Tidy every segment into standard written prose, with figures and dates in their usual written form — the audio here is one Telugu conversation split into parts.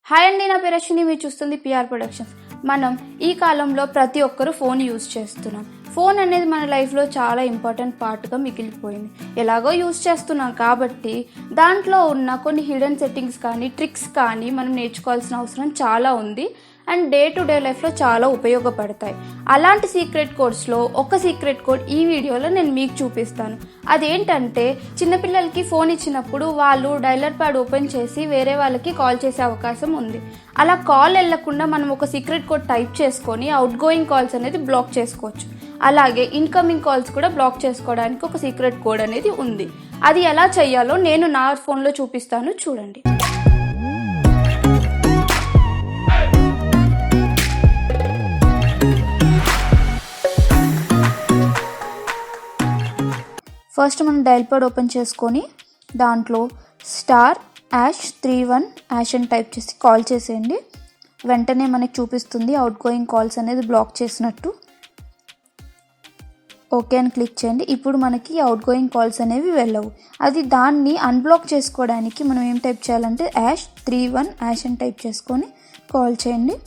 హాయ్ అండి, నా పేరు అశ్విని. మీరు చూస్తుంది పిఆర్ ప్రొడక్షన్స్. మనం ఈ కాలంలో ప్రతి ఒక్కరూ ఫోన్ యూజ్ చేస్తున్నాం. ఫోన్ అనేది మన లైఫ్లో చాలా ఇంపార్టెంట్ పార్ట్గా మిగిలిపోయింది. ఎలాగో యూజ్ చేస్తున్నాం కాబట్టి దాంట్లో ఉన్న కొన్ని హిడెన్ సెట్టింగ్స్ కానీ ట్రిక్స్ కానీ మనం నేర్చుకోవాల్సిన అవసరం చాలా ఉంది అండ్ డే టు డే లైఫ్లో చాలా ఉపయోగపడతాయి. అలాంటి సీక్రెట్ కోడ్స్లో ఒక సీక్రెట్ కోడ్ ఈ వీడియోలో నేను మీకు చూపిస్తాను. అదేంటంటే, చిన్నపిల్లలకి ఫోన్ ఇచ్చినప్పుడు వాళ్ళు డైలర్ ప్యాడ్ ఓపెన్ చేసి వేరే వాళ్ళకి కాల్ చేసే అవకాశం ఉంది. అలా కాల్ వెళ్లకుండా మనం ఒక సీక్రెట్ కోడ్ టైప్ చేసుకొని అవుట్ గోయింగ్ కాల్స్ అనేది బ్లాక్ చేసుకోవచ్చు. అలాగే ఇన్కమింగ్ కాల్స్ కూడా బ్లాక్ చేసుకోవడానికి ఒక సీక్రెట్ కోడ్ అనేది ఉంది. అది ఎలా చేయాలో నేను నా ఫోన్లో చూపిస్తాను, చూడండి. ఫస్ట్ మనం డైల్ ప్యాడ్ ఓపెన్ చేసుకొని దాంట్లో *#31# అని టైప్ చేసి కాల్ చేసేయండి. వెంటనే మనకి చూపిస్తుంది అవుట్ గోయింగ్ కాల్స్ అనేది బ్లాక్ చేసినట్టు. ఓకే అని క్లిక్ చేయండి. ఇప్పుడు మనకి అవుట్ గోయింగ్ కాల్స్ అనేవి వెళ్ళవు. దాన్ని అన్బ్లాక్ చేసుకోవడానికి మనం ఏం టైప్ చేయాలంటే #31# అని టైప్ చేసుకొని కాల్ చేయండి.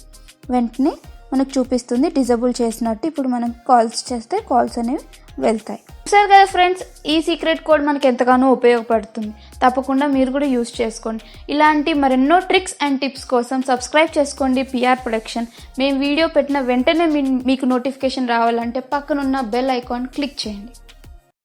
వెంటనే మనకు చూపిస్తుంది డిజేబుల్ చేసినట్టు. ఇప్పుడు మనం కాల్స్ చేస్తే కాల్స్ అనేవి వెళ్తాయి. సరే కదా ఫ్రెండ్స్, ఈ సీక్రెట్ కోడ్ మనకు ఎంతగానో ఉపయోగపడుతుంది. తప్పకుండా మీరు కూడా యూజ్ చేసుకోండి. ఇలాంటి మరెన్నో ట్రిక్స్ అండ్ టిప్స్ కోసం సబ్స్క్రైబ్ చేసుకోండి పిఆర్ ప్రొడక్షన్. మేము వీడియో పెట్టిన వెంటనే మీకు నోటిఫికేషన్ రావాలంటే పక్కనున్న బెల్ ఐకాన్ క్లిక్ చేయండి.